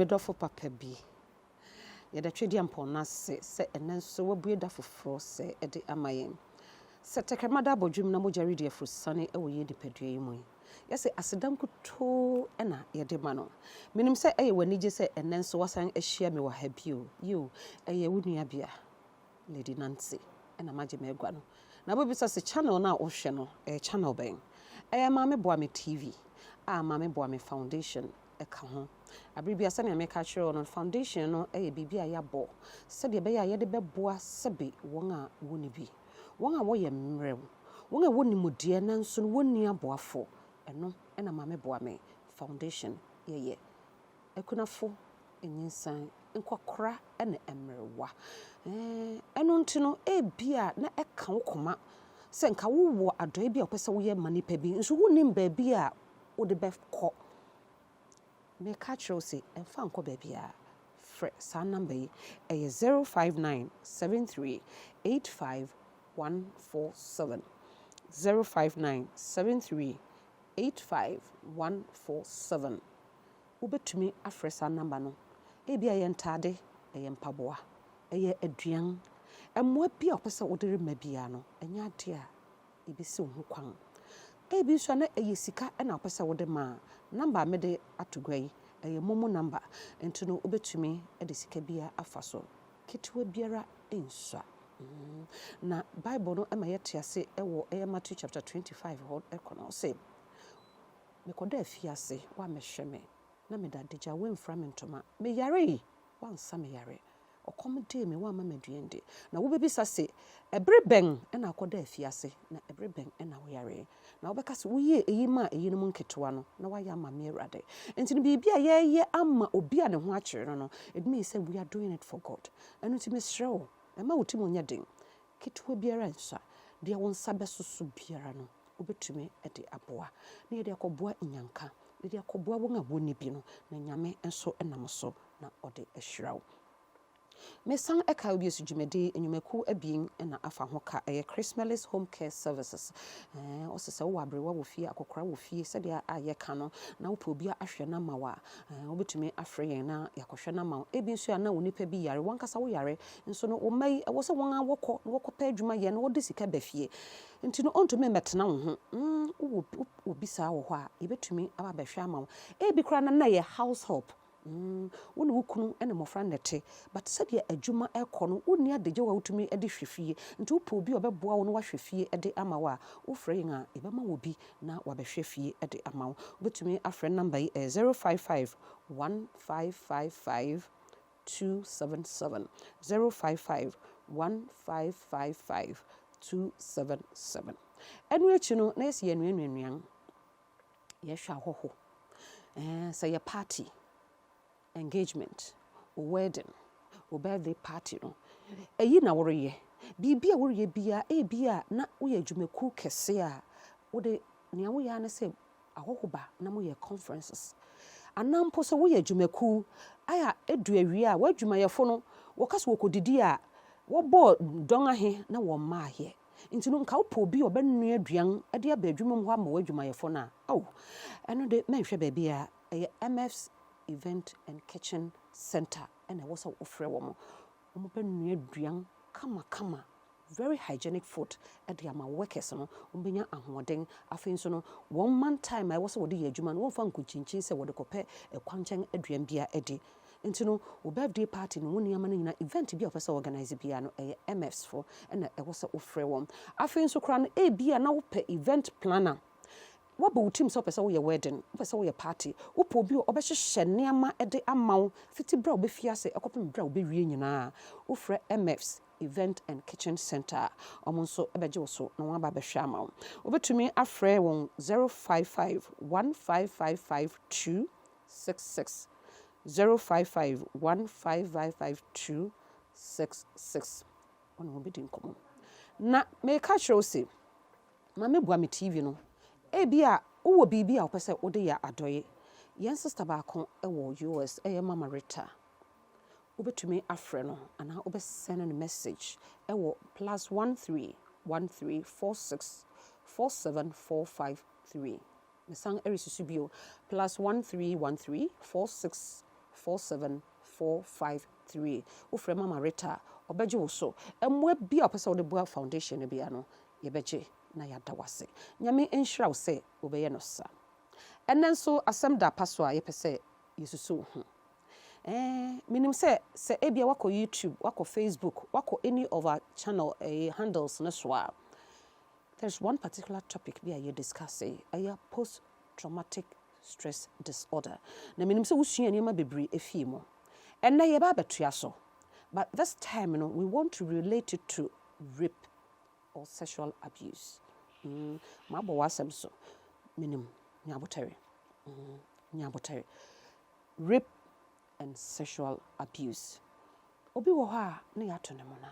medofo papa bi yɛda twedi ampɔna se ɛnɛ nso wabue da foforɔ se ɛde ama yɛn sɛ tɛkrɛmada abɔdwum na mogya redi afurusane ɛwɔ yɛ nipadua yi mu yi yɛsɛ asedam kutoo ɛna yɛde ma no menim sɛ ɛyɛ w'anigye sɛ ɛnɛ nso wasan ahyia me wɔ ha bio yo ɛyɛ wo nuabea Lady Nancy ɛna magye me agua no na bobisa sɛ channel na wohwɛ no ɛyɛ channel bɛn ɛyɛ Maame Boame TV a Maame Boame Foundation ɛka ho abribia sɛ nea meka kyerɛ no foundation no ɛyɛ biribi a yɛabɔ sɛdeɛ ɛbɛyɛ a yɛde bɛboa sɛbe wɔn a wɔne bi wɔn a wɔyɛ mmerɛw wɔn a wɔne mudeɛ nanso no wɔnni aboafo ɛno ɛna Maame Boame Foundation yɛyɛ akunafo enyinsan nkɔkora ɛna mmerɛwa ɛno nti no ebia na ɛka wo koma sɛ nka wowɔ adɔe bi a wopɛ sɛ woyɛ ma nipa bi nso wonim baabi a wode bɛkɔ meka kyerɛw sɛ ɛmfa nkɔ baabi a frɛ saa number yi ɛyɛ 059 73 85 147 059 73 85 147 wobɛtumi afrɛ saa number no ebi a yɛ ntade ɛyɛ mpaboa ɛyɛ aduan ɛmmoa bi a wopɛ sɛ wode rema bia no ɛnyɛ ade a ɛbɛsi wo ho kwan ebi nso na ɛyɛ sika ɛna wopɛ sɛ wode ma number a mede ato gua yi ɛyɛ momo number nti no wobɛtumi de sika bia afa so ketewa biara nsua na Bible no ɛma yɛte ase ɛwɔ ɛyɛ Matthew chapter 25 hɔ ɛkɔ no sɛ mekɔda afiase woamɛhwɛ me na meda adagya woamfra me ntoma meyare woansa meyare ɔkɔm dee me woama maduan de na wobɛbisa sɛ ɛbere bɛn ɛna akɔda afiase na ɛbere bɛn ɛna woyare na wobɛka sɛ woyɛ ɛyi ma ɛyi no mu nketewa no na wayɛ ama me Awurade nti no biribi a yɛyɛ ama obi a ne ho akyere no no it means sɛ we are doing it for God ɛno nti mesrɛ wo ɛma wo tim onyɛ den ketewa biara nsa deɛ wo nsa bɛsoso biara no wobɛtumi de aboa na yɛde akɔboa nyanka yɛde akɔboa wɔn a wɔnni bi no na Nyame nso ɛnam so na ɔde ahyira wo mesan ɛka obi esu dwumadi enyumaku abien na afa ho ka ɛyɛ Christmas home care services ɔsesa wo abrewa wo fie akokora wo fie sɛdeɛ ayɛ ka no na wo obi ahwɛ na ma wa wobetumi afrɛ yɛn na yakɔhwɛ na ma ebi nso ya na wo nipa bi yare wankasa wo yare nso no wo mai ɛwɔ sɛ wɔn a wɔkɔ pɛ adwuma yɛ no wɔde sika ba fie nti no ɔntumi mɛtena wo ho wo bi saa wɔ hɔ a yɛbɛtumi aba bɛhwɛ ama wo ebi kora na yɛ house help wone wo kunu ɛne mmɔfra nnɛte but sɛdeɛ adwuma ɛkɔ no wonni adagye wa wotumi de hwɛ fie nti wopɛ obi a ɔbɛboa wo no wahwɛ fie de ama wo a wofrɛ yɛn a ɛbɛma wo bi na wabɛhwɛ fie de ama wo wobɛtumi afrɛ number yi 055 1555 277 055 1555 277 ɛno akyi no na yɛsi yɛ nuanuanuan yɛhwɛ ahɔho sɛ yɛ party engagement, wedding, birthday party no. Eyi na woreyɛ. Biribi a woreyɛ bia bia na woyɛ dwumaku kɛse a wode nea woyɛ ane sɛ ahohoba na moyɛ conferences. Anampo sɛ woyɛ dwumaku aya edu awie a wadwumayɛfo no wɔka sɛ wɔkɔdidi a wɔbɔ dɔn ahe na wɔmma ahɛ. Nti no nka wopɔ obi ɔbɛnua aduan de aba adwuma mu hɔ ama wadwumayɛfo no a ɛno de menhwɛ baabi a ɛyɛ MF's Event and Kitchen Center and I was a offer woman. Open aduan kama very hygienic food at the ama workers no umbenya ahoden afin so no 1 month time I was odi adwuma no wonfa nkuchinchin se wode kopɛ kwankyɛn aduan bia edi nti no wo birthday party no woni ama no nyina event bi a offer organize bia no MFs for and I was a offer wom afin so kra no bia na wo pɛ event planner what about team so person we wedding person we party wo po bi obehyehyɛ nneɛma de ama wo fiti bra obefiase ekopem bra obewie nyina wo frɛ MFs Event and Kitchen Center omonso ebeje wo so na won aba behwe ama wo obetumi afrɛ won 055 1555 266 055 1555 266 on obi din komo na me ka kyerɛ se Maame Boame TV no ebia wo biribi a wopɛ sɛ wode yɛ adɔye yɛn sister baako ɛwɔ US ɛyɛ Mama Rita wobɛtumi afrɛ no ana wobɛsend no message ɛwɔ +13 1346 47453 mesan erisusu bio +13 13 46 47453 wofrɛ mama Rita ɔbɛgye wo so mmoa bi a ɔpɛ sɛ wode boa foundation no bia no yɛbɛgye na yɛada wase nyame nhyira wo sɛ wobɛyɛ no sa ɛnɛ nso asɛm da pa so a yɛpɛ sɛ yɛsusu wo ho menim sɛ ebia wakɔ YouTube wakɔ Facebook wakɔ any of our channel handles no so a there's one particular topic bi a yɛ discuss post traumatic stress disorder na menim sɛ wosua nneɛma bebree efie mu ɛnɛ yɛba abɛtoa so but this time we want to relate it to rape or sexual abuse mabɔ w'asɛm so menim nyabotare rape and sexual abuse obi wɔ hɔ a ne yɛato ne mo na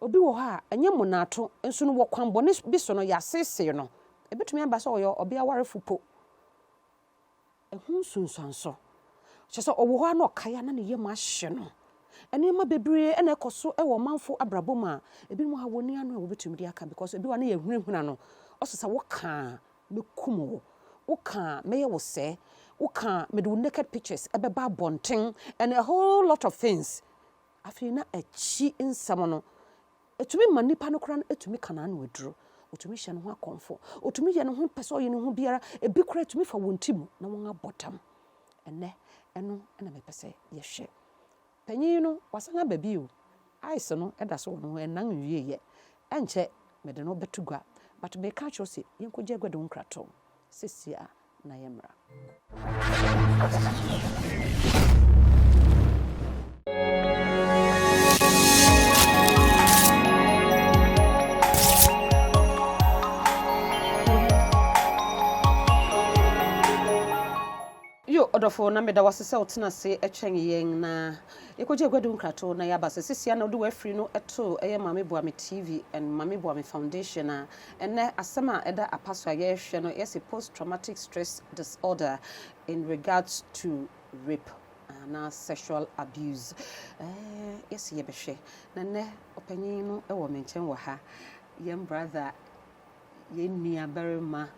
obi wɔ hɔ a ɛnyɛ mo na ato nso no wɔ kwan bɔne bi so no yɛasese no ebetumi aba sɛ ɔyɛ ɔbea warefo po ɛho sunsuanso kyɛ sɛ ɔwɔ hɔ a na ɔkaya na ne yam ahye no nneɛma bebree ɛna ɛkɔ so ɛwɔ manfo abrabɔ mu a ebinom ha wɔ ni ano a wɔbɛtumi de aka because ebi wa ne yɛ hurahura no ɔsɛ sɛ wɔka mekum wo woka mɛyɛ wo sɛ woka mede wo naked pictures ɛbɛba abɔnten and a whole lot of things afei na akyi nsɛm no ɛtumi ma nipa no koraa no ɛtumi kana no aduro ɔtumi hyɛ ne ho akɔmfo ɔtumi yɛ ne ho pɛ sɛ ɔyɛ ne ho biara ebi koraa ɛtumi fa wɔn ti mu na wɔn abɔtam ɛnɛ ɛno ɛna mepɛ sɛ yɛhwɛ panyin no wasan aba bio ice no ɛda so wɔ no ho ɛnan wieyɛ ɛnkyɛ mede no bɛto gua but meka kyerɛ sɛ yɛnkɔgye aguade wo nkrato sesia na yɛmmra ɔdɔfo na meda wase sɛ wotena se ɛtwɛn yɛn na yɛkɔgye aguade wo nkrato na yɛaba sɛ sesia na wode wafiri no ɛto ɛyɛ Mame Boame TV and Mame Boame Foundation a ɛnɛ asɛm a ɛda apa so a yɛhwɛ no yɛsɛ post-traumatic stress disorder in regards to rape na sexual abuse yɛsɛ yɛbɛhwɛ na nnɛ ɔpanyin no ɛwɔ me nkyɛn wɔ ha yɛn brother yɛn nua barima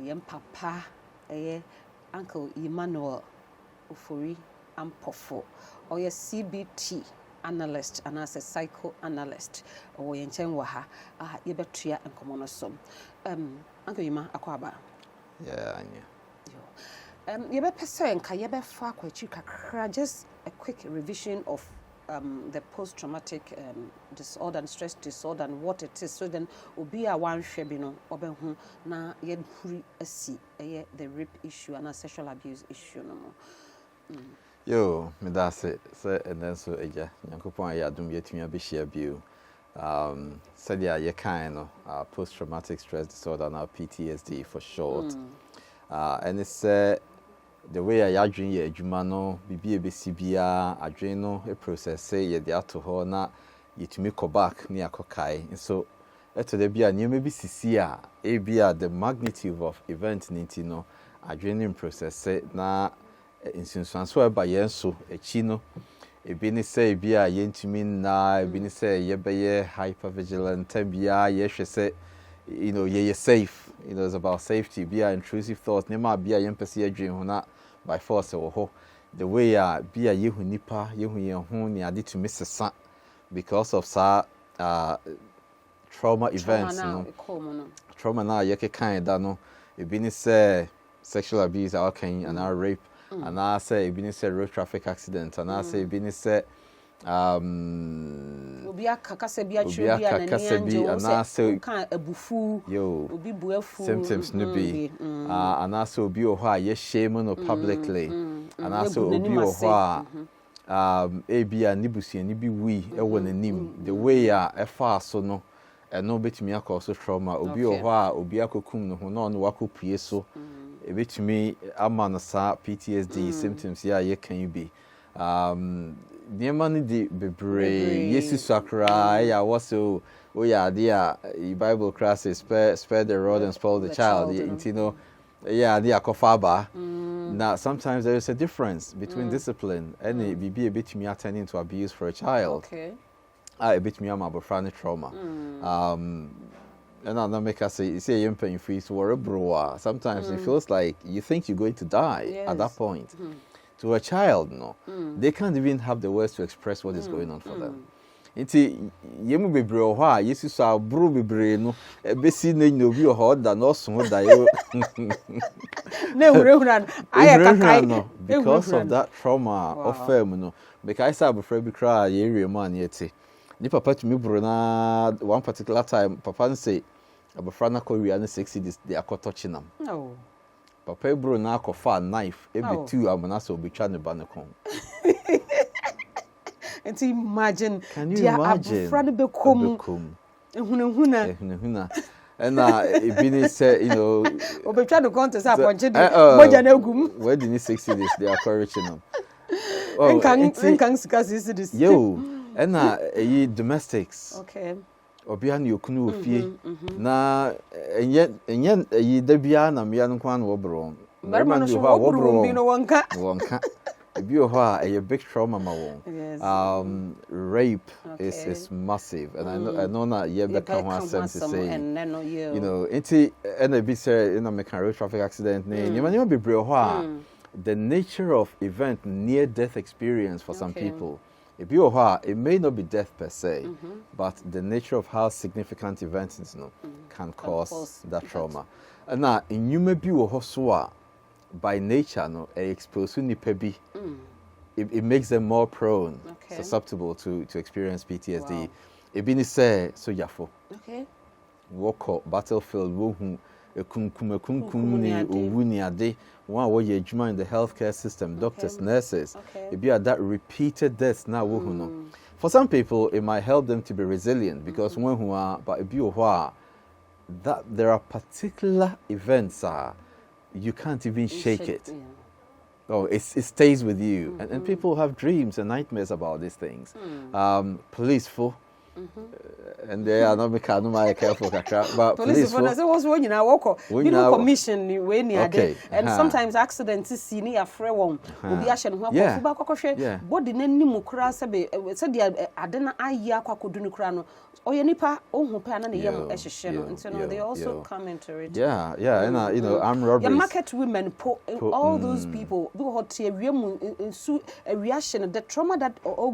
yɛn papa ɛyɛ Uncle Emmanuel Ofori Ampofo or your CBT analyst and as a psychoanalyst or your nkyɛn you better and come on some Uncle Emma akwaba yeah you better say and you better just a quick revision of the post-traumatic disorder and stress disorder and what it is. So then, obi a one shebino obenhu na yed huri asi the rape issue and a sexual abuse issue no more. Yo, me da se and then so eja nyankopon ya dum yetumi abehia bio. Said ya ye kind no post-traumatic stress disorder now PTSD for short. And it's the way I adwene ye adwuma no bibi ebesi bia adwene no e process ye de ato ho na yetumi go back na yakokai so eto de bia nyema bi sisi a e bia the magnitude of event ninti no adwene in process na insunsuan so eba yen so echi no ebi ni say bia yentumi na ebi ni say ye beye hyper vigilant bia ye hwe say ye safe it's about safety bia intrusive thoughts nema bia yempese adwene ho na by force the way be a yehu nipa yehu yen ho ne ade to misesa because of trauma events trauma na yeke kan da no e bi ni say sexual abuse or can and rape and I say e bi ni say road traffic accident and I say e bi ni say obi akakasa bi atwe bi anania nje kan abufu obi buafu symptoms no be and also obi o ho a ye shame no publicly and also obi o ho a ebi a nibusia ni bi wi e wo nanim the way e fa so no e no betumi akọ trauma obi o ho a obi akokum no ho no wakopue so e betumi ama no sa PTSD symptoms ye can be Niemani di bebre Yesu sakra ya waso o ya dia Bible class spare the rod and spoil the child intino yeah dia kofaba now sometimes there is a difference between discipline and be a bit me attending to abuse for a child a bit me am abofrane trauma and I make us say you pain free so bro sometimes it feels like you think you're going to die at that point To a child, no, they can't even have the words to express what is going on for them. Nti yemu bebre o ha yesu so aburu bebre no ebesi na nyi obi o ha da no so da yo na hurehura aye kakai no because of that trauma of fam no because I abofra bi kra ye ere mu an yete ni papa tumi buru na one particular time papa say abofra na korea na 60 this they akotochi nam no papa buru na akofa knife ebi two amana so obetwa ne ba ne kon. And imagine, can you imagine? Ehunehuna. And it say, you know, we try to contest up on Chidi. Where did you 60 this? They are correcting them. Oh, this. Yo, and domestics. Okay. Obian you kunu ofie. Na enye yi da bia na me an kwan wo bro. Remember you wo bro wonka. A big trauma, yes. Rape is massive, and I know that you become sense to say, you know, and a bit say in a road traffic accident. You be the nature of event near death experience for some people. If you it may not be death per se, but the nature of how significant events can cause that trauma. And now, in you may be by nature, no, expose nipa bi. It makes them more prone, susceptible to experience PTSD. Wow. Ebini say so yafo. Okay. Walk up battlefield wohu ekunkum ni owuni ade one wo ye adwuma in the healthcare system, doctors, nurses. It be that repeated deaths now wohu no. For some people it might help them to be resilient because when who are but it be that there are particular events you can't even shake it. Yeah. Oh, it stays with you. And people have dreams and nightmares about these things. Police for, and they are not making careful, but police for. When you walk, you know, commission when you and sometimes accidents is seen a free one. Will be ashen who are body name mukra said the adena aya kwakudunu or nipa oh and so they also come into it. Yeah, and you know, I'm robberies. The market women all those people do hot a reaction the trauma that all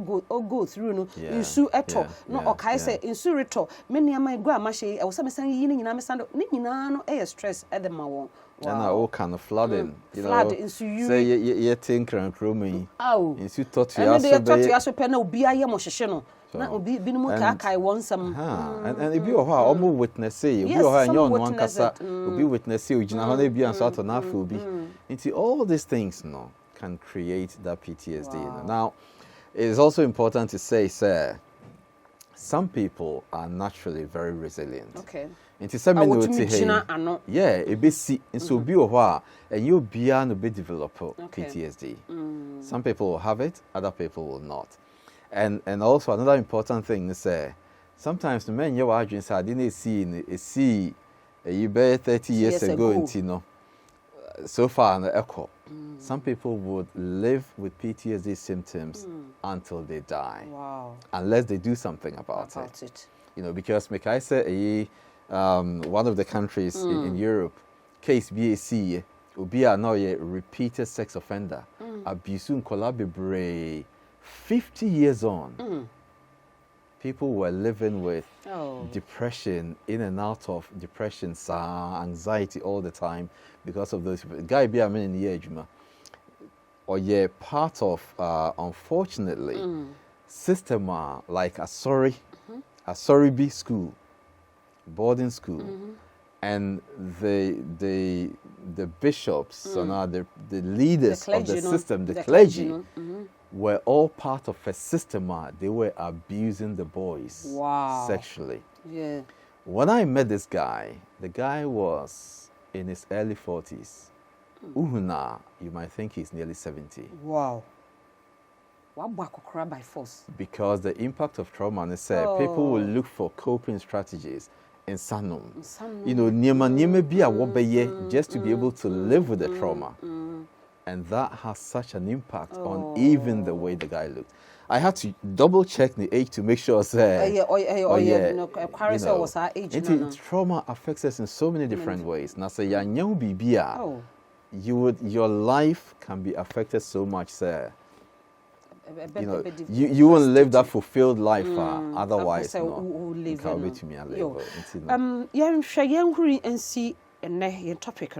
go through no in su eto no okay say in su reto many am go amache I was saying yin nyina me sando ni nyina no e stress at the ma won. And all kind of flooding, you flood know. Say you think and crewing. Oh, in su taught you also pen obi aye mo hwehwe no. Na obi binumu ka kai wonsam. And if you are almost witness say you are and you one kasa obi witness say ugina ho na bi anso ato na afa obi. Into all these things can create that PTSD. Wow. Now, it is also important to say, sir, some people are naturally very resilient. Okay. Into some it be see and so be and you be develop PTSD. Some people will have it, other people will not. And also another important thing is sometimes the men you are doing I didn't see you bear 30 years ago in so far an echo. Some people would live with PTSD symptoms until they die. Wow. Unless they do something about it. You know, because like I say one of the countries in Europe, case BAC, Ubia now a repeated sex offender, abusun collaborate 50 years on. People were living with depression, in and out of depression, anxiety all the time because of those. Guy be a man in the age, or part of, unfortunately, system like a sorry B school, boarding school, and the bishops, the leaders of the system, the clergy. Were all part of a system. They were abusing the boys sexually. Yeah. When I met this guy, the guy was in his early 40s. Uhuna, you might think he's nearly 70. Wow. By force. Because the impact of trauma, and people will look for coping strategies in Sanum. You know, Niema be a wobeye just to be able to live with the trauma. And that has such an impact on even the way the guy looked. I had to double check the age to make sure. Trauma affects us in so many different ways. Now say bibia. your life can be affected so much, sir. You know, you won't live that fulfilled life otherwise. No. Topic,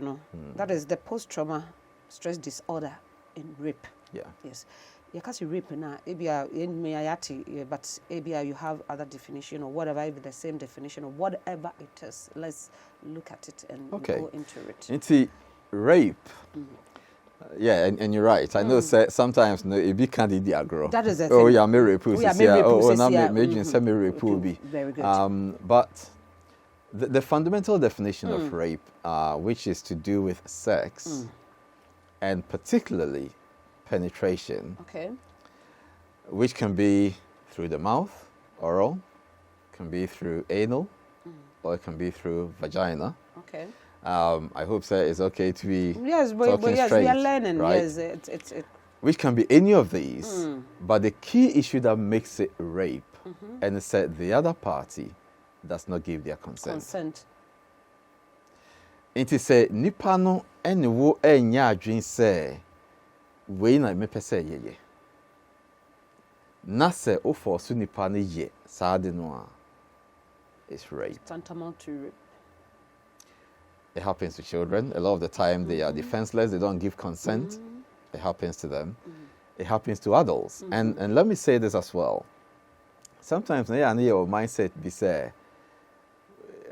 that is the post-trauma stress disorder in rape. Yeah. Yes. You can't see rape now. But you have other definition or whatever, maybe the same definition or whatever it is. Let's look at it and go into it. Into rape. Yeah, and you're right. I know sometimes if you can't eat the agro. That is the thing. Oh, yeah, me rape. Oh, now me rape will be. Very good. But the fundamental definition of rape, which is to do with sex, and particularly penetration, which can be through the mouth, oral, can be through anal, or it can be through vagina. Okay. I hope that it's okay to be talking straight, we are learning. Right? Yes, it's which can be any of these, but the key issue that makes it rape, and it's that the other party does not give their consent. It is a nipa no ene wo enya adwen se we na me pese yeye. Na se o force nipa no ye saade no a it's rape. Tantamount to rape. It happens to children. A lot of the time they are defenseless, they don't give consent. It happens to them. It happens to adults. And let me say this as well. Sometimes your mindset be say,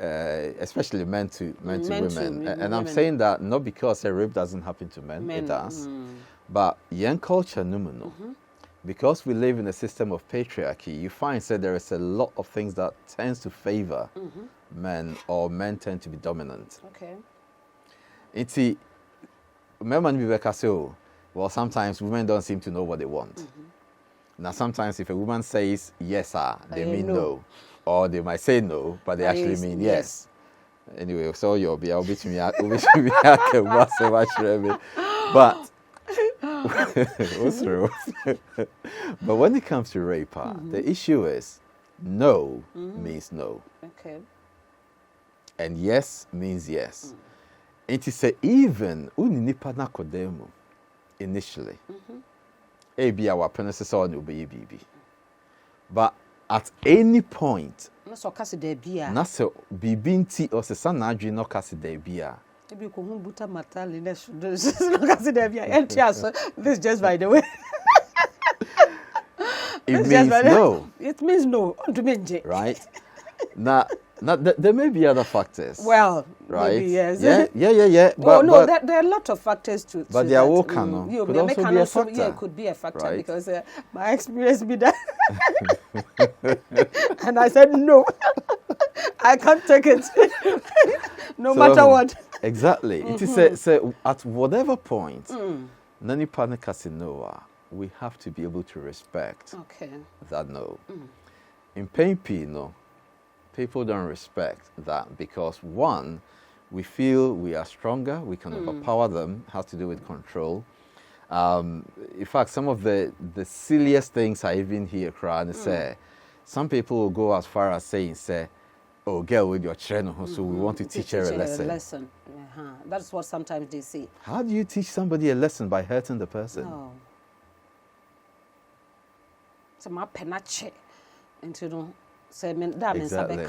especially men to women. And I'm saying that not because a rape doesn't happen to men, it does. But young culture, no. Because we live in a system of patriarchy, you find that there is a lot of things that tends to favor men, or men tend to be dominant. Okay. It's well, sometimes women don't seem to know what they want. Now, sometimes if a woman says yes, sir, they mean no. Or they might say no, but they actually mean yes. Anyway, so you'll be to me, but what's true? But when it comes to rape, the issue is no means no. Okay. And yes means yes. It is even uninipa na kodemu initially. Ebi our premises on ubi bibi. But at any point, na so kase da bia. Na so bibi nti o se sa na adwe no kase da bia. Ebi ko hu buta matali na so kase da bia. This just by the way. It means no. It means no. Right? Now, there may be other factors. Well, right? Maybe, yes. Yeah. But there are a lot of factors to but they are all canon. Could also be a factor. Yeah, it could be a factor, right? Because my experience be that. And I said, no, I can't take it. No matter what. Exactly. It is at whatever point, Nani Panikasinoa, we have to be able to respect that no. In Pempi, no. People don't respect that because, one, we feel we are stronger, we can overpower them, has to do with control. In fact, some of the silliest things I even hear crying say, some people will go as far as saying, oh, girl with your channel, so we want to teach her a lesson. That's what sometimes they say. How do you teach somebody a lesson by hurting the person? No. So my penache into exactly.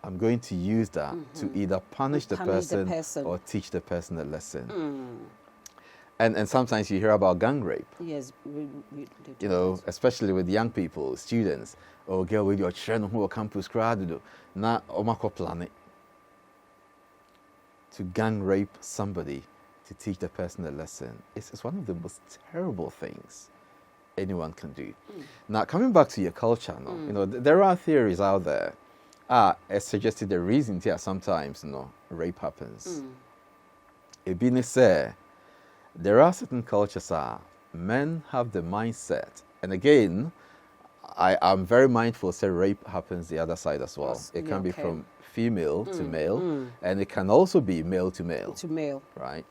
I'm going to use that to either punish the person or teach the person a lesson. And sometimes you hear about gang rape. Yes, you know, especially with young people, students. Oh, girl with your children who are campus crowd. Na omako planet to gang rape somebody to teach the person a lesson. It's one of the most terrible things anyone can do. Now, coming back to your culture, you know, there are theories out there as suggested the reason here sometimes, you know, rape happens. Ebini say, there are certain cultures men have the mindset, and again, I'm very mindful, say rape happens the other side as well. It can be from female to male, and it can also be male to male. Right?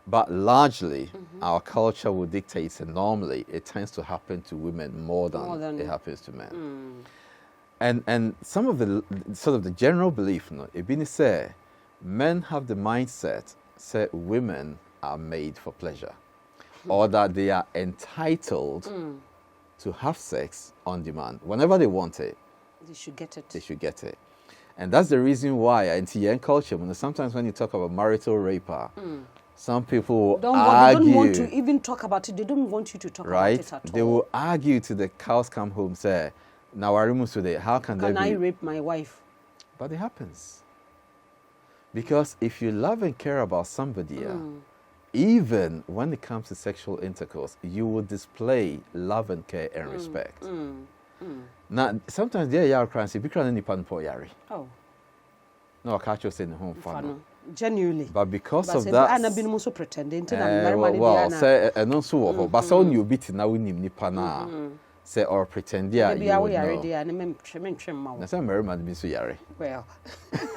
But largely, our culture will dictate, and normally it tends to happen to women more than it happens to men. And some of the sort of the general belief, Ibini say, men have the mindset say women are made for pleasure, or that they are entitled to have sex on demand. Whenever they want it, They should get it. they should get it. And that's the reason why in TN culture, sometimes when you talk about marital rape, some people will argue. They don't want to even talk about it. They don't want you to talk about it at all. They will argue to the cows come home, say, now how can there be? Can I rape my wife? But it happens. Because if you love and care about somebody, even when it comes to sexual intercourse, you will display love and care and respect. Now, sometimes they are crying, say, because any pan po yari. Oh. No, I catch you saying home fun. Genuinely. But because of that, I've been also pretending to well, say, and also, but so you beat now in Nipana. Say or pretend, yeah, maybe I will already and I say Merriman be so yari. Well,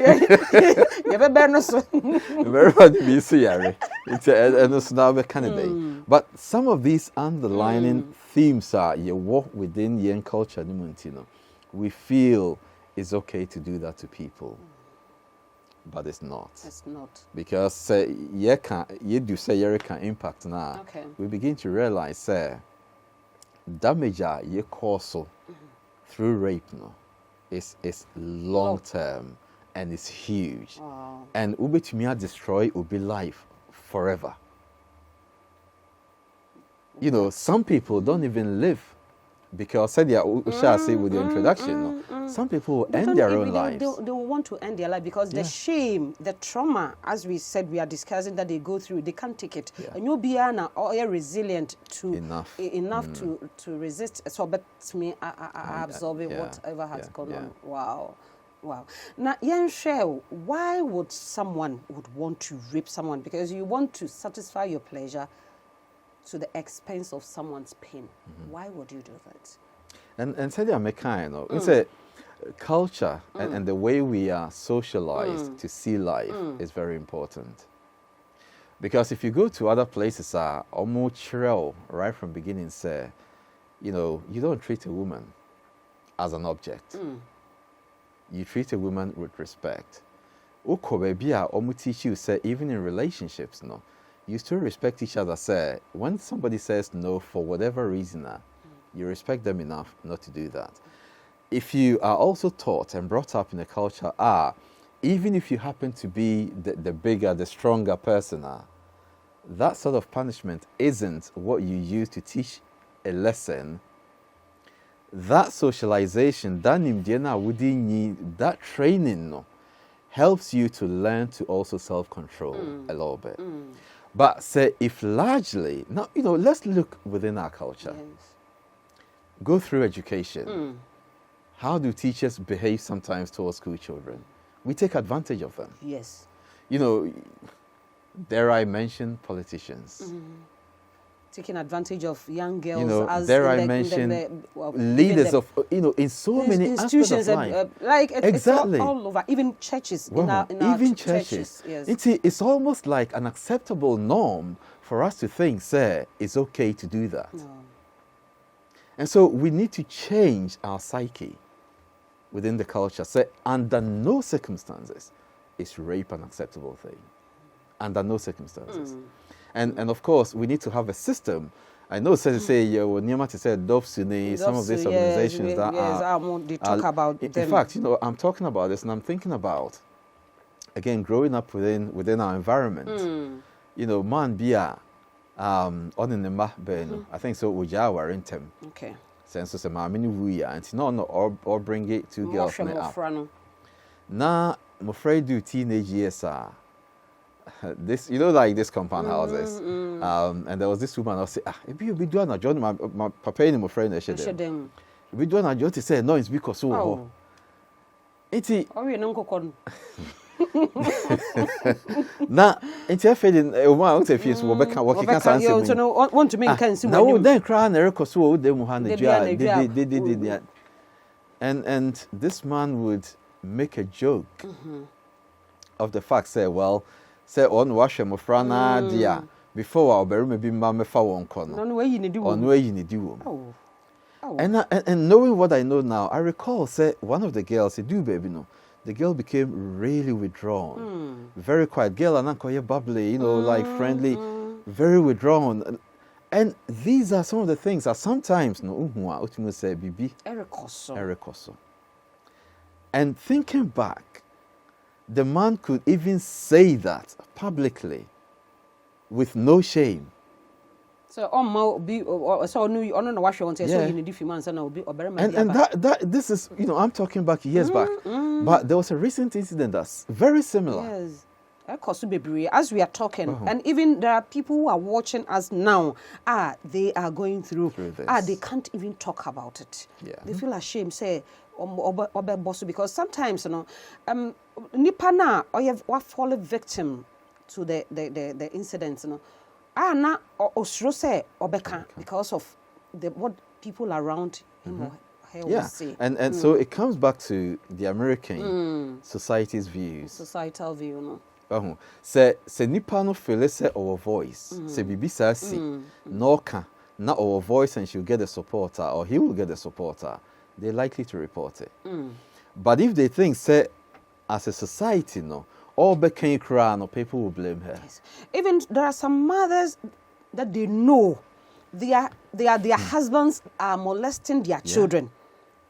you have a banner so Merriman be so yari. It's a now candidate. But some of these underlining themes are you walk within yen culture, we feel it's okay to do that to people. But it's not. It's not. Because you do say you can impact now. Okay. We begin to realize damage you cause through rape is long term and it's huge. Wow. And ubetumi destroy ubi life forever. You know, some people don't even live because said shall say with the introduction. Some people will end their own lives. They will want to end their life because the shame, the trauma, as we said, we are discussing that they go through, they can't take it. And you'll be resilient to enough to resist. So, but to me, I absorb whatever has gone on. Wow. Wow. Now, Yenshel, why would someone want to rape someone? Because you want to satisfy your pleasure to the expense of someone's pain. Why would you do that? And said it's a culture and the way we are socialized to see life is very important. Because if you go to other places, almost right from beginning say, you know, you don't treat a woman as an object. You treat a woman with respect. Teach you say even in relationships, you still respect each other. Say when somebody says no for whatever reason, you respect them enough not to do that. If you are also taught and brought up in a culture, even if you happen to be the bigger, the stronger person, that sort of punishment isn't what you use to teach a lesson. That socialization, that training, helps you to learn to also self-control a little bit. But say if largely, now, let's look within our culture. Yes. Go through education. How do teachers behave sometimes towards school children? We take advantage of them. Yes. Dare I mention politicians? Taking advantage of young girls. As dare I mention leaders of, in so many aspects of life. Exactly. It's all over, even churches. Well, in our churches. Yes. It's almost like an acceptable norm for us to think, it's okay to do that. No. And so we need to change our psyche within the culture. Under no circumstances is rape an acceptable thing. Under no circumstances. And of course, we need to have a system. I know, say, Niyama to say, Dovsune, some of these organizations they talk about them. In fact, I'm talking about this and I'm thinking about, again, growing up within our environment. Man, Bia, on in the map, I think so, Uja were in them. Okay. Sense of my mini wuya, and no, or bring it to girls now. I'm afraid do teenage years this, like this compound houses. And there was this woman, I'll say, if you be doing a job, my papa and my friend, I should be doing a job to say, no, it's because so. It's now, it's a feeling, want to feel so, but what you can't answer. Want to make sense. Now, then, crying, so they did. And this man would make a joke of the fact, say on wash him of Frana, dear, before our berry maybe mamma found corner. On where you need to do. And knowing what I know now, I recall, one of the girls, do baby, the girl became really withdrawn, very quiet. Girl, and bubbly, like friendly, very withdrawn. And these are some of the things that sometimes say bibi Erikoso. And thinking back, the man could even say that publicly with no shame. So this is, I'm talking back years back. But there was a recent incident that's very similar. Yes. As we are talking, and even there are people who are watching us now, they are going through this. They can't even talk about it. Yeah. They feel ashamed, say, because sometimes, nipa na or you fall victim to the incidents, na osro say obeka because of what people around him or her will say. And so it comes back to the American society's views. Societal view, Se nipa no feel say our voice, se bibi sa si, no ka na our voice and she'll get the supporter or he will get the supporter, they're likely to report it. But if they think say as a society all became crying, people will blame her. Yes. Even there are some mothers that they know their husbands are molesting their children.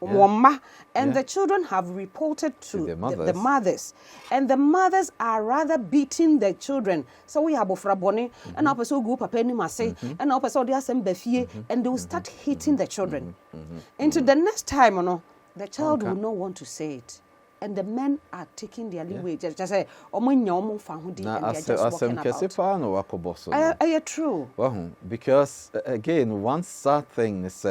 And the children have reported to the mothers. And the mothers are rather beating their children. So we have Bofraboni, and our person go papa ni mase, and our person they are some befie, and they will start hitting the children. Into the next time, the child will not want to say it. And the men are taking their leeway. Just say, and they are just walking about. True. Because again, one sad thing is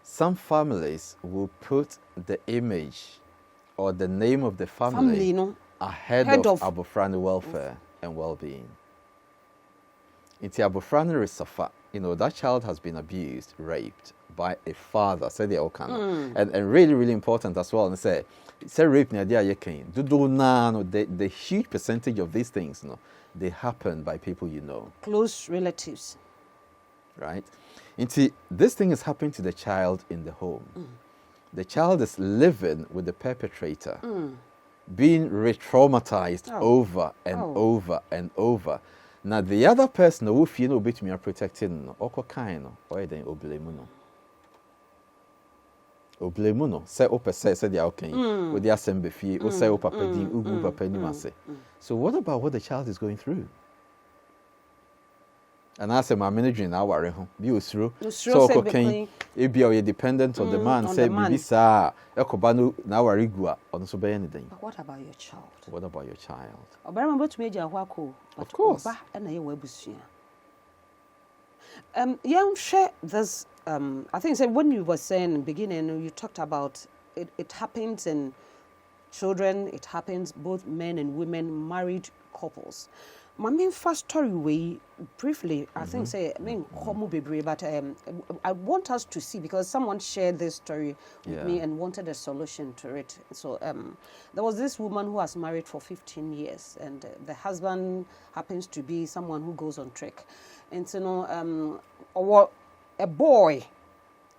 some families will put the image or the name of the family ahead of Abofrani welfare and well-being. It's Abofrani Risafa. That child has been abused, raped by a father. Say the and really, really important as well. And say rape the huge percentage of these things, they happen by people close relatives. Right? This thing is happening to the child in the home. The child is living with the perpetrator, being re-traumatized over and over and over. Now the other person who feel bit me are protecting or then oblemuno say say they are okay with the assembly fee or say papa din ugu papa ni mase. So what about what the child is going through? And I say my manager now worry be usro so okay e be you dependent on the man say bibi sa ekobanu na worry gua on so be anything. But what about your child? What about your child? Obarama botu meja hwako. Of course. Ba na ye wabusua. Yeah, share this. I think when you were saying in the beginning, you talked about it happens in children, it happens both men and women, married couples. My main first story way briefly, I think but I want us to see because someone shared this story with me and wanted a solution to it. So there was this woman who was married for 15 years, and the husband happens to be someone who goes on trek. And a boy,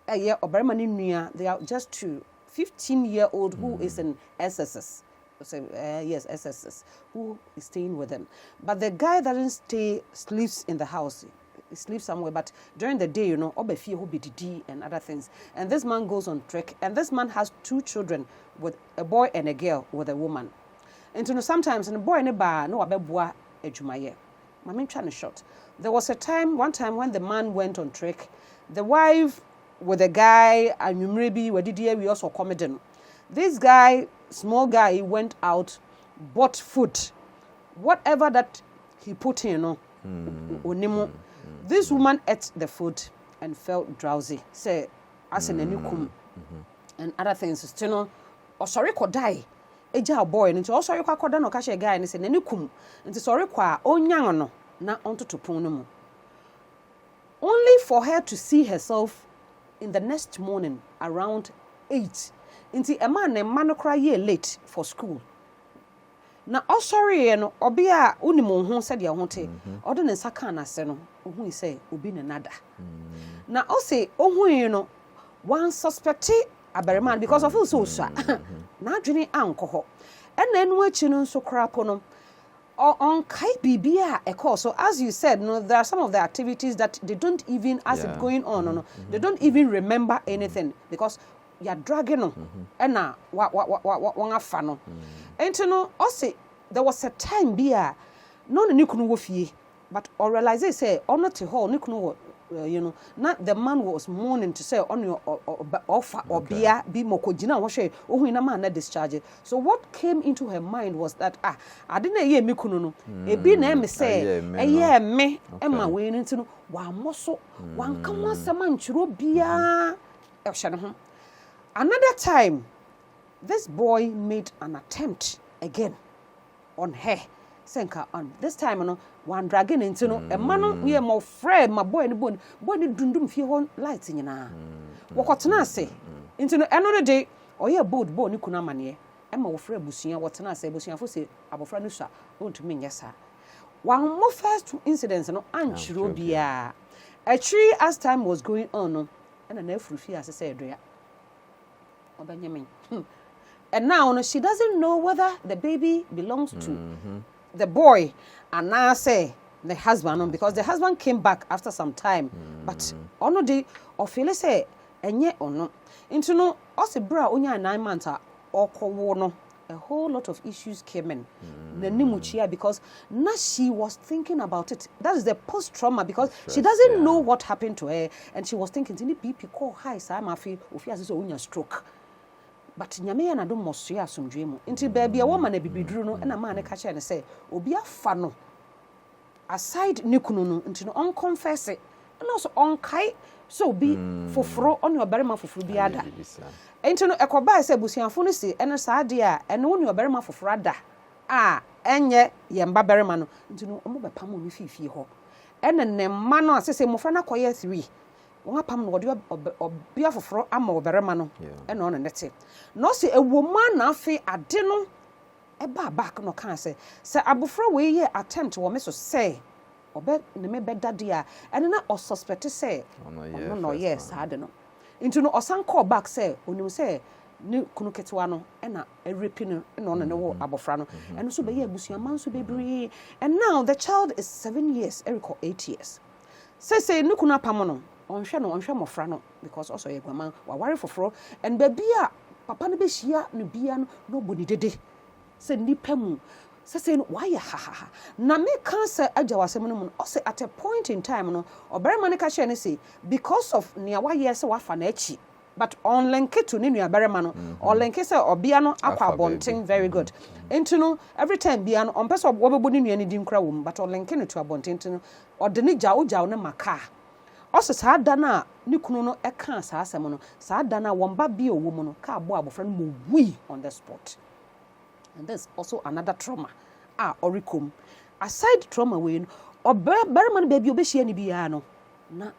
they are just two, 15-year-old who is in SSS. SSS, who is staying with them. But the guy doesn't sleeps in the house. He sleeps somewhere, but during the day, Obefie who be DD and other things. And this man goes on trek, and this man has 2 children with a boy and a girl with a woman. And sometimes, the boy in the bar, no abeboa ejumaye. My main trying to short. There was one time when the man went on trek, the wife with the guy, and maybe we also comedy. This guy, small guy, he went out, bought food, whatever that he put in, This woman ate the food and felt drowsy. Say, as in a new kum and other things. Sorry, could die. Eja boy, and also sorry, could no cash a guy and say, any kum, and sorry, qua, on young, not onto to ponum. Only for her to see herself in the next morning around 8. Inti a man named Manokra year late for school. Na sorry no obia unimu ho said ya honte odo ne saka na se no ohu say obi ne nada. Na o say ohu one suspect aberman because of so na adwene anko ho. And then watching on so crap on kai bibia a course. So as you said, no, there are some of the activities that they don't even, as it going on, no, they don't even remember anything because you're dragging on. And now, what fano. And you know, also there was a time bia no nikunu wofie, but or realize they say on not to hall nikunu. You know, not the man was mourning to say on your offer or beer be mokojina washe oh in a man that discharge. So what came into her mind was that I didn't hear me kuno e be na me say eh me Emma we into wa moso wan kan wasama nchiro bia e hye no ho. Another time this boy made an attempt again on her. Senka on this time no one dragging into no a man we are more friend my boy and boy dundum fie hon light nyina wokotena ase into no another day or ye bold boy ni kuna mane e ma wo frɛ busua wotena ase busua fo se abofra no sua won to me nyesa one more first incidents no anchiro bia actually as time was going on no and na afuru fie ase say doya obanyame and now no she doesn't know whether the baby belongs to the boy and now say the husband because the husband came back after some time but ono de ofile say enye ono into no ose bra onya 9 months okowo no a whole lot of issues came in nanimuchia because now she was thinking about it. That is the post trauma because she doesn't know what happened to her and she was thinking tini BP call high sa ma fi ofi ase so onya stroke. But nyame na do mosoya asomdwe mu nti baby a woman na bibiduru no na ma ne ka che ne say obi afa no aside ne kunu no nti no on confess and also on kai so be foforo on your berema foforo bi ada nti no ekoba say busuafo no si ene saade a ene woni oberema foforo ada enye ye mba berema no nti no omo be pam no fifie ho ene ne mma no asese mofra na koye 3 won apam no wode obia foforo ama oberema no ene on nete no se ewoma na afi ade no eba back no kan se abofra we ye attempt wo me so say obe ne me bedade a ene na o suspect say no yes ade no into no osan call back say onim say ne kunu ketewa no na erepi no na on ne wo abofra no eno so be ye abusuama nso bebre and now the child is 7 years eriko 8 years say ne kunu apam no onhwe mofra no because also ye gwama wa ware foforo and baby a papa no be hia no bia no boni dede say nipa mu say no why ha na me kan say agawasem no mu say at a point in time no oberema ne ka hye ne say because of nia wa ye say wa fa na achi but on link to ne nua berema no on link say obia no akwa bonten very good into no every time bia no on person obebo ne nua ne di nkra wo but on link ne to abonten no ode ne jawo ne maka also saa da na ne kunu no eka saa asem no saa da na womba bia owo mu no ka abo abofra no mo wi on the spot. And there's also another trauma orikom aside trauma we no berema no baby obehia ni bia no na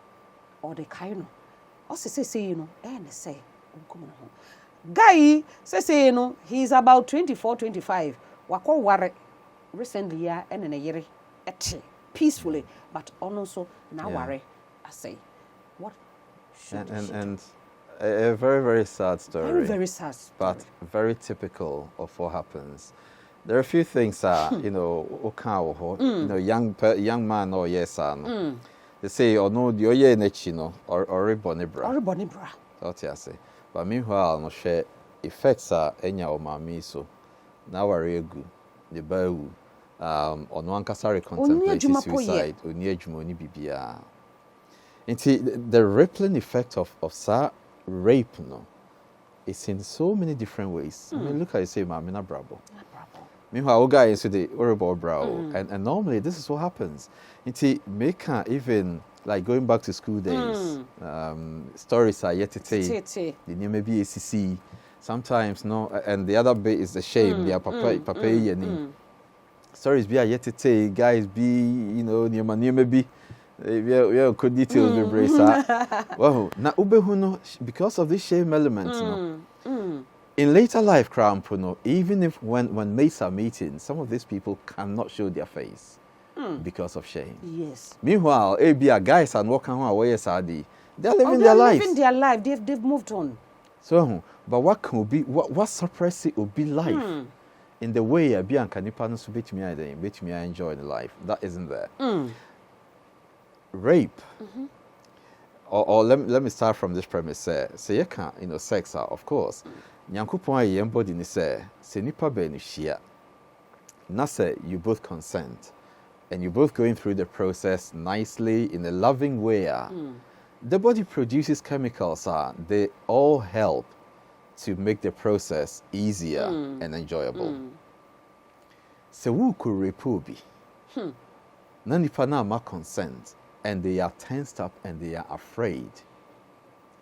o de kai no o say no ne say onkom no ho guy say no he's about 24-25 wako ware recently ya ene ne yere ete peacefully but also na ware I say what should and a very, very sad story. Very, very sad story. But very typical of what happens. There are a few things, you know, you know, young man or yes, they say, oh no, the oye nechino or bonibra. Or bonibra. That's what I say. But meanwhile, no share effects are enya o mami so. Now are good. The bow on one kasari contemplating suicide. Oni ejuma oni bibia. The rippling effect of rape no it's in so many different ways. I mean, look how you say Mamina Bravo. Meanwhile, guy is the horrible brow, and normally this is what happens. It's make even like going back to school days. Stories are yet to tell. The name may be ACC. Sometimes no, and the other bit is the shame. They are papa stories be yet to tell. Guys be near maybe. We could details be brace. Wow, now ubehuno because of this shame element, in later life, Krampuno, even if when mates are meeting, some of these people cannot show their face because of shame. Yes. Meanwhile, ABA guys are walking away Sadi. They're living their life. Living their life. They've moved on. So, but what can be what suppressive will be life? in the way a bianca nipa no so betumi ayden betumi enjoy the life that isn't there. Rape. Or let me start from this premise. Say you can, sex of course. Nyankopon aye embody ni say nipa be ni hia. Na say you both consent and you both going through the process nicely in a loving way. The body produces chemicals. They all help to make the process easier and enjoyable. So who could rape obi? Na nipa na ma consent. And they are tensed up and they are afraid.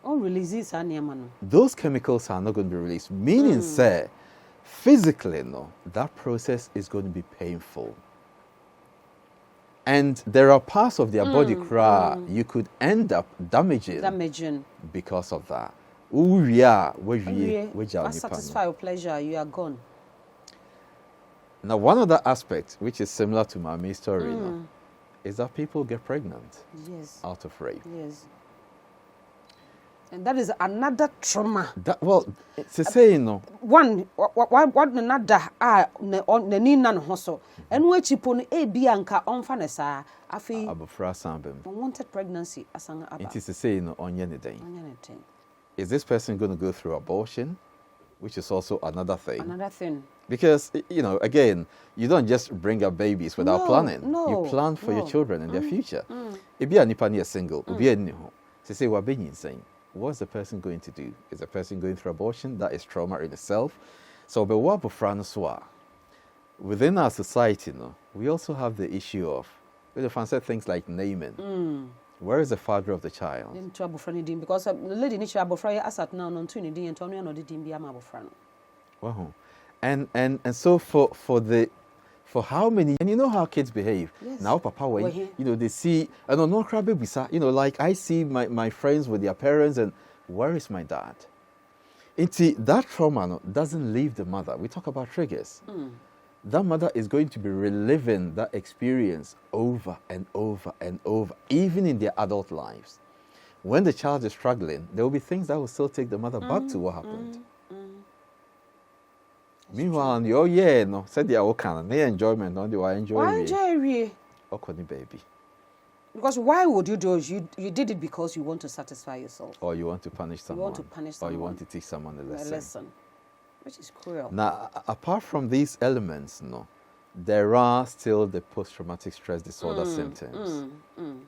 Releases are near man. Those chemicals are not going to be released. Meaning, say, physically, no, that process is going to be painful. And there are parts of their body you could end up damaging because of that. Satisfy your pleasure, you are gone. Now, one other aspect, which is similar to my story, is that people get pregnant out of rape. Yes. And that is another trauma. It's a saying, no. One, what another ne nina no hoso. And we chipon bianca on fanesa. Afi abofra sambem. Unwanted pregnancy asanga aba. It is a saying no on anything. Is this person going to go through abortion? Which is also another thing. Because, again, you don't just bring up babies without planning. No, you plan for your children and their future. If you are nipa single, say, what's the person going to do? Is the person going through abortion? That is trauma in itself. So, within our society, we also have the issue of, things like naming. Where is the father of the child? Because the lady nature abofra asat now non to ni and Tony no didn't be abofra. Wow. And so for how many, and you know how kids behave. Yes. Now papa when they see and no crab bisa, like I see my friends with their parents and where is my dad? That trauma doesn't leave the mother. We talk about triggers. That mother is going to be reliving that experience over and over and over, even in their adult lives. When the child is struggling, there will be things that will still take the mother back to what happened. Meanwhile, said they are okay, they enjoyment, don't they? Enjoy baby. Because why would you do it? You did it because you want to satisfy yourself. Or you want to punish someone. You want to punish someone. Or you want to teach someone a lesson. Which is cruel. Now, apart from these elements, there are still the post-traumatic stress disorder symptoms.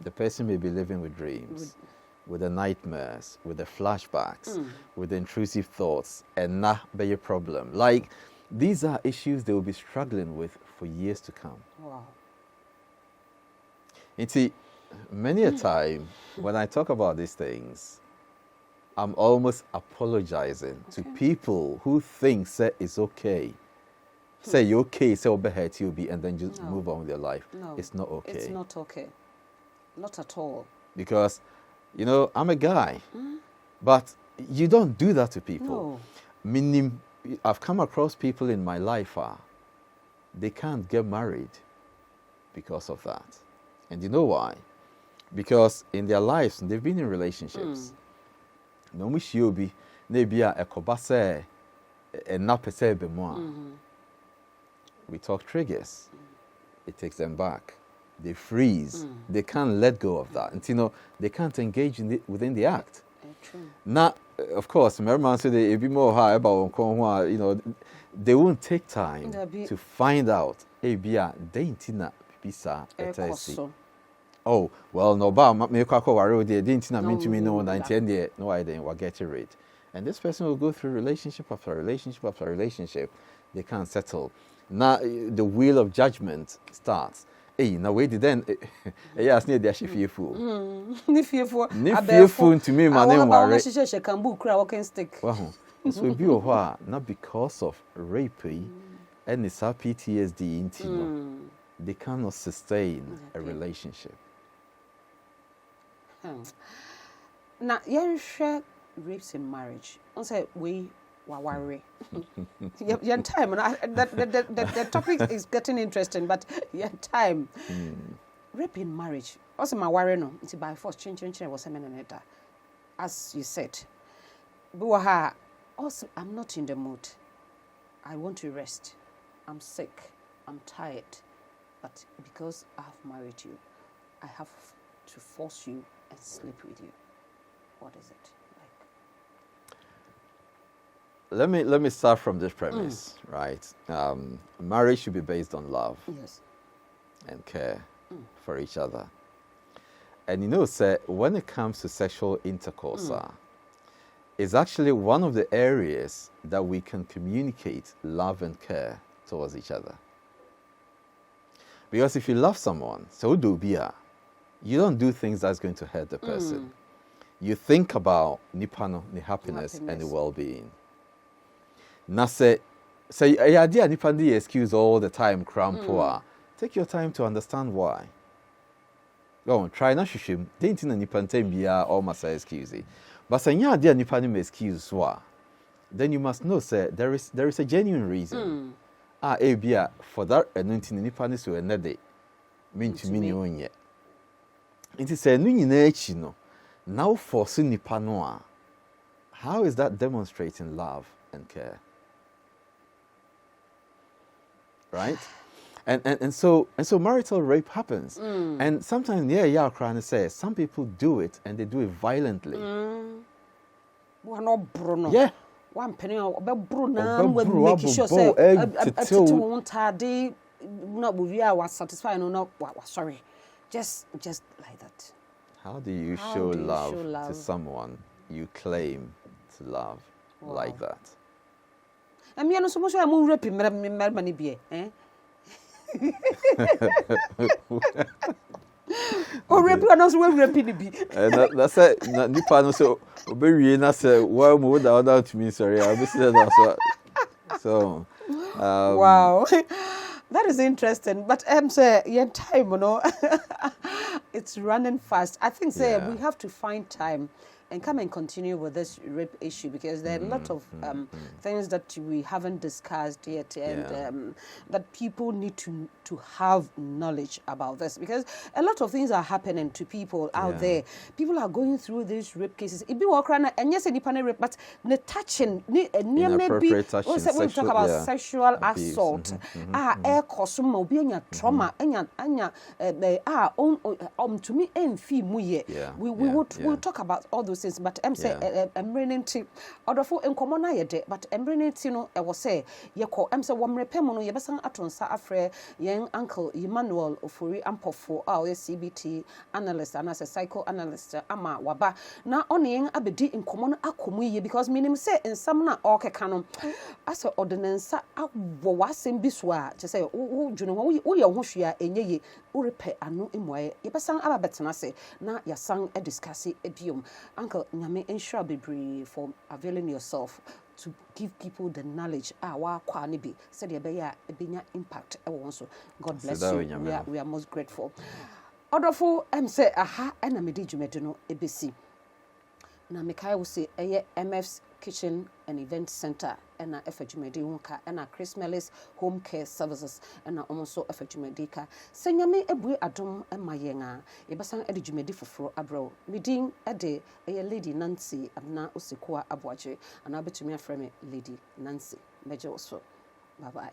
The person may be living with dreams, with the nightmares, with the flashbacks, with the intrusive thoughts, and be a problem. Like, these are issues they will be struggling with for years to come. Wow. Many a time, when I talk about these things, I'm almost apologizing to people who think it's okay. Say you're okay, say overhead you'll be, and then just move on with your life. No, it's not okay. It's not okay. Not at all. Because, I'm a guy, but you don't do that to people. No. I've come across people in my life, they can't get married because of that. And you know why? Because in their lives, they've been in relationships. No be maybe a kobase and not per se we talk triggers. It takes them back. They freeze. They can't let go of that. And they can't engage within the act. True. Now, of course, remember say they be more high about they won't take time to find out oh, well, no, but me kwako waro de didn't na mean to me no 19 there. No, I didn't. We'll get it. And this person will go through relationship after relationship after relationship. They can't settle. Now the wheel of judgment starts. Hey, now wait then. Yeah, as near the fearful. Ni fearful to me, my name worry. She can book walking stick. Wow. This will be not because of rape and it's our PTSD they cannot sustain a relationship. Now, you share rapes in marriage. I say we worry. Your time. The topic is getting interesting, but your time. Rape in marriage. Also, my worry no. It's by force. Change was a minute. As you said, also I'm not in the mood. I want to rest. I'm sick, I'm tired, but because I've married you, I have to force you and sleep with you. What is it like? Let me start from this premise, right? Marriage should be based on love Yes. and care for each other. And you know, sir, when it comes to sexual intercourse, it's actually one of the areas that we can communicate love and care towards each other. Because if you love someone, so do beer, you don't do things that's going to hurt the person. You think about nipano, the happiness and the well-being. Na say idea nipandi excuse all the time, crampoa. Take your time to understand why. Go on, try not shishim. Didn't in nipantem bia or masa excuse. But say ya idea nipani excuse wa. Then you must know, sir, there is a genuine reason. Bia for that anointing nipani so another mean to me on yet. It is a new nature no. Now for nipanoa. How is that demonstrating love and care? Right? And so marital rape happens. And sometimes crying says some people do it and they do it violently. One not Bruno. Yeah. One penny about Bruno make sure say won't tardy not we are was satisfied or not sorry. Just like that. How do you show love to someone you claim to love like that? And me no so much I'm raping me be eh. Or rape and also raping be. That's it. Nipa no so obewie na say why mo without that me sorry. I be said that so wow. That is interesting, but say your time, you know, it's running fast. I think we have to find time and come and continue with this rape issue because there are a lot of things that we haven't discussed yet and that people need to have knowledge about this because a lot of things are happening to people out there. People are going through these rape cases. It be and yes, any rape, but the touching, maybe touching, we talk about sexual assault. Air consumer, being trauma, to me, we will talk about all those things, but I'm saying I'm bringing to other for in common I but I'm bringing to know I was say I'm say one repairman you besan atonsa afre young uncle Emmanuel Ofori Ampofo CBT analyst and as a psychoanalyst ama waba na onyeng abedi in common akomu because minim say in some na okay canon as a ordinance awo wasem biswa to say wo dwene wo ye ho hwea enye urepe anu emoye ye besan ababetena say na yasan e discuss biom uncle nyame ensure bebree for availing yourself to give people the knowledge wa kwa ne bi said ye be ya ebenya impact e won so God bless you we are most grateful odofo say aha na me di dwumede no ebesi na mekai wo say eye MF's Kitchen and Event Center and Efejumedi Wonka and Chris Mellis Home Care Services and also Efejumedika. Senyame ebue adom emayenga. Yebasan edijumedi foforo abro. Midin ede a Lady Nancy abna osekwa abwaje and abetumi afreme Lady Nancy. Meje also. Bye bye.